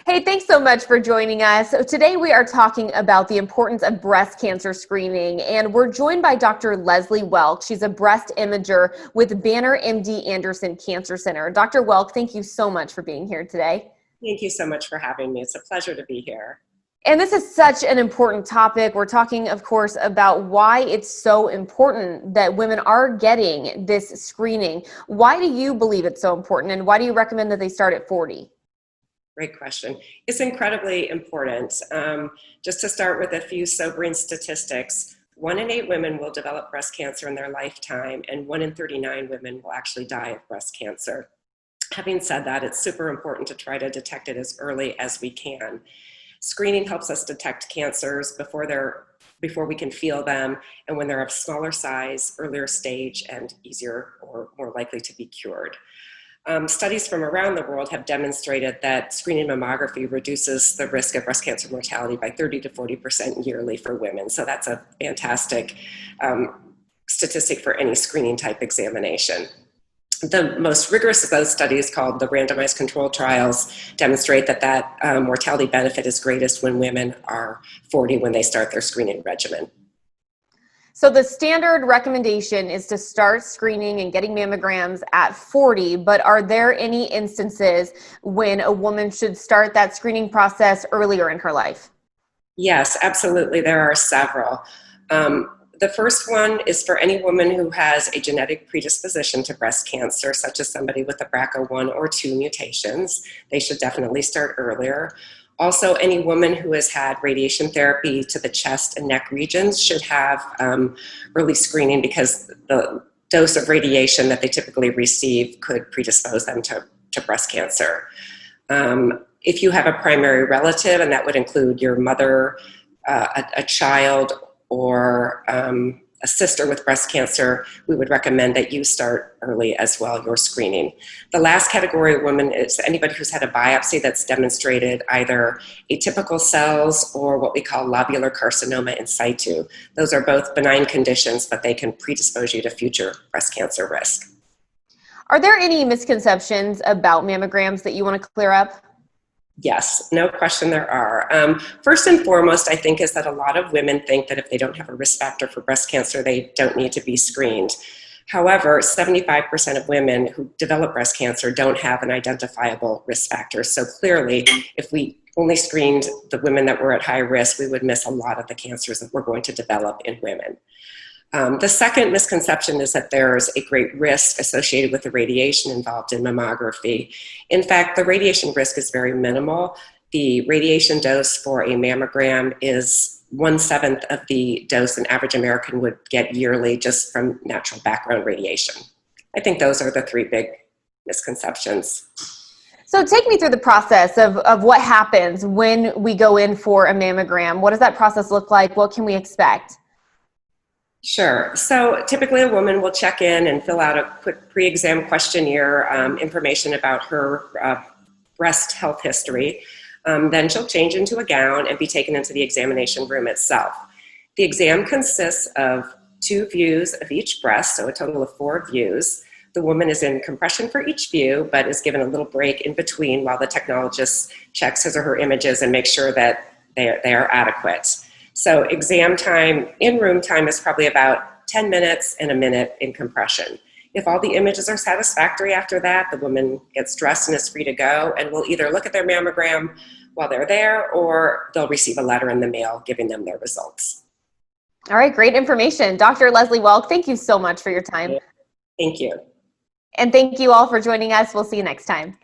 Hey, thanks so much for joining us. So today we are talking about the importance of breast cancer screening, and we're joined by Dr. Leslie Welk. She's a breast imager with Banner MD Anderson Cancer Center. Dr. Welk, thank you so much for being here today. Thank you so much for having me. It's a pleasure to be here. And this is such an important topic. We're talking, of course, about why it's so important that women are getting this screening. Why do you believe it's so important, and why do you recommend that they start at 40? Great question. It's incredibly important. Just to start with a few sobering statistics, 1 in 8 women will develop breast cancer in their lifetime, and 1 in 39 women will actually die of breast cancer. Having said that, it's super important to try to detect it as early as we can. Screening helps us detect cancers before we can feel them, and when they're of smaller size, earlier stage, and easier or more likely to be cured. Studies from around the world have demonstrated that screening mammography reduces the risk of breast cancer mortality by 30 to 40% yearly for women. So that's a fantastic statistic for any screening type examination. The most rigorous of those studies, called the randomized control trials, demonstrate that mortality benefit is greatest when women are 40 when they start their screening regimen. So the standard recommendation is to start screening and getting mammograms at 40, but are there any instances when a woman should start that screening process earlier in her life? Yes, absolutely. There are several. The first one is for any woman who has a genetic predisposition to breast cancer, such as somebody with a BRCA1 or 2 mutations. They should definitely start earlier. Also, any woman who has had radiation therapy to the chest and neck regions should have early screening, because the dose of radiation that they typically receive could predispose them to breast cancer. If you have a primary relative, and that would include your mother, a child, or a sister with breast cancer, we would recommend that you start early as well, your screening. The last category of women is anybody who's had a biopsy that's demonstrated either atypical cells or what we call lobular carcinoma in situ. Those are both benign conditions, but they can predispose you to future breast cancer risk. Are there any misconceptions about mammograms that you want to clear up? Yes, no question there are. First and foremost, I think, is that a lot of women think that if they don't have a risk factor for breast cancer, they don't need to be screened. However, 75% of women who develop breast cancer don't have an identifiable risk factor. So clearly, if we only screened the women that were at high risk, we would miss a lot of the cancers that we're going to develop in women. The second misconception is that there's a great risk associated with the radiation involved in mammography. In fact, the radiation risk is very minimal. The radiation dose for a mammogram is 1/7 of the dose an average American would get yearly just from natural background radiation. I think those are the 3 big misconceptions. So take me through the process of what happens when we go in for a mammogram. What does that process look like? What can we expect? Sure. So typically a woman will check in and fill out a quick pre-exam questionnaire, information about her breast health history. Then she'll change into a gown and be taken into the examination room itself. The exam consists of 2 views of each breast, so a total of 4 views. The woman is in compression for each view, but is given a little break in between while the technologist checks his or her images and makes sure that they are adequate. So exam time, in-room time, is probably about 10 minutes and a minute in compression. If all the images are satisfactory after that, the woman gets dressed and is free to go, and will either look at their mammogram while they're there, or they'll receive a letter in the mail giving them their results. All right, great information. Dr. Leslie Welk, thank you so much for your time. Thank you. And thank you all for joining us. We'll see you next time.